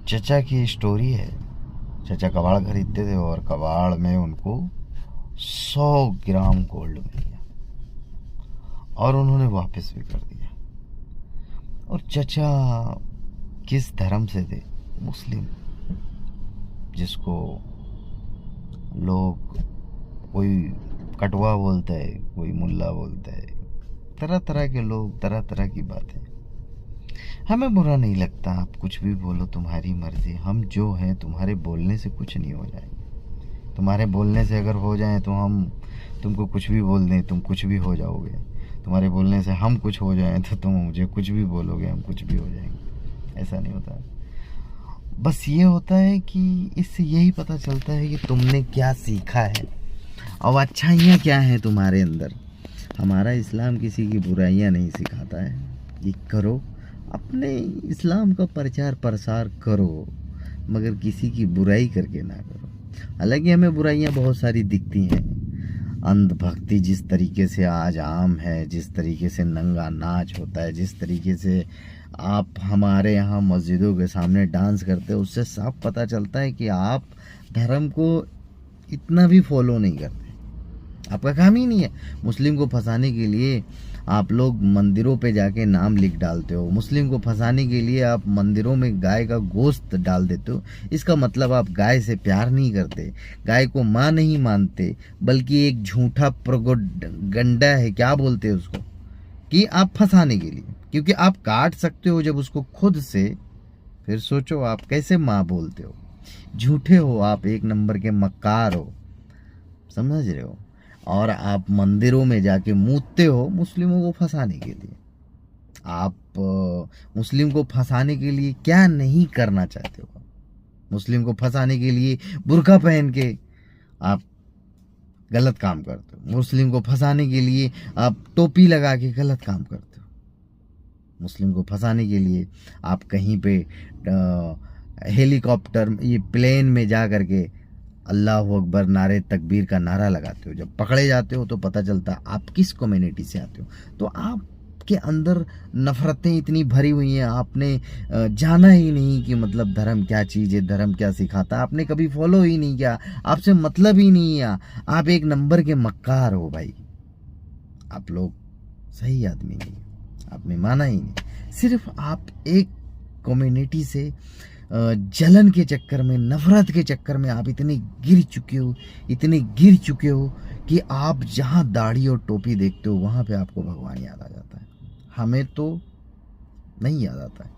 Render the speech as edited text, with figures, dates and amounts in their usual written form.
चचा की स्टोरी है। चचा कबाड़ खरीदते थे और कबाड़ में उनको 100 ग्राम गोल्ड मिल गया और उन्होंने वापस भी कर दिया। और चचा किस धर्म से थे? मुस्लिम, जिसको लोग कोई कटवा बोलता है, कोई मुल्ला बोलता है, तरह तरह के लोग, तरह तरह की बातें। हमें बुरा नहीं लगता, आप कुछ भी बोलो, तुम्हारी मर्जी। हम जो हैं तुम्हारे बोलने से कुछ नहीं हो जाएंगे। तुम्हारे बोलने से अगर हो जाए तो हम तुमको कुछ भी बोल दें, तुम कुछ भी हो जाओगे। तुम्हारे बोलने से हम कुछ हो जाएं तो तुम मुझे कुछ भी बोलोगे, हम कुछ भी हो जाएंगे। ऐसा नहीं होता। बस ये होता है कि इससे यही पता चलता है कि तुमने क्या सीखा है और अच्छाइयाँ क्या हैं तुम्हारे अंदर। हमारा इस्लाम किसी की बुराइयाँ नहीं सिखाता है। ये करो, अपने इस्लाम का प्रचार प्रसार करो, मगर किसी की बुराई करके ना करो। हालांकि हमें बुराइयाँ बहुत सारी दिखती हैं। अंधभक्ति जिस तरीके से आज आम है, जिस तरीके से नंगा नाच होता है, जिस तरीके से आप हमारे यहाँ मस्जिदों के सामने डांस करते हो, उससे साफ पता चलता है कि आप धर्म को इतना भी फॉलो नहीं करते। आपका काम ही नहीं है। मुस्लिम को फंसाने के लिए आप लोग मंदिरों पे जाके नाम लिख डालते हो। मुस्लिम को फंसाने के लिए आप मंदिरों में गाय का गोश्त डाल देते हो। इसका मतलब आप गाय से प्यार नहीं करते, गाय को माँ नहीं मानते, बल्कि एक झूठा प्रोपेगेंडा है, क्या बोलते हैं उसको, कि आप फंसाने के लिए। क्योंकि आप काट सकते हो जब उसको खुद से, फिर सोचो आप कैसे माँ बोलते हो। झूठे हो आप, एक नंबर के मक्कार हो, समझ रहे हो। और आप मंदिरों में जाके मूतते हो मुस्लिमों को फंसाने के लिए। आप मुस्लिम को फंसाने के लिए क्या नहीं करना चाहते हो। मुस्लिम को फंसाने के लिए बुर्का पहन के आप गलत काम करते हो। मुस्लिम को फंसाने के लिए आप टोपी लगा के गलत काम करते हो। मुस्लिम को फंसाने के लिए आप कहीं पे हेलीकॉप्टर, ये प्लेन में जा करके अल्लाह अकबर, नारे तकबीर का नारा लगाते हो। जब पकड़े जाते हो तो पता चलता आप किस कम्युनिटी से आते हो। तो आपके अंदर नफरतें इतनी भरी हुई हैं, आपने जाना ही नहीं कि मतलब धर्म क्या चीज़ है, धर्म क्या सिखाता, आपने कभी फॉलो ही नहीं किया, आपसे मतलब ही नहीं है। आप एक नंबर के मक्कार हो भाई। आप लोग सही आदमी नहीं, आपने माना ही नहीं। सिर्फ आप एक कम्युनिटी से जलन के चक्कर में, नफरत के चक्कर में आप इतने गिर चुके हो, इतने गिर चुके हो कि आप जहाँ दाढ़ी और टोपी देखते हो वहाँ पे आपको भगवान याद आ जाता है। हमें तो नहीं याद आता है।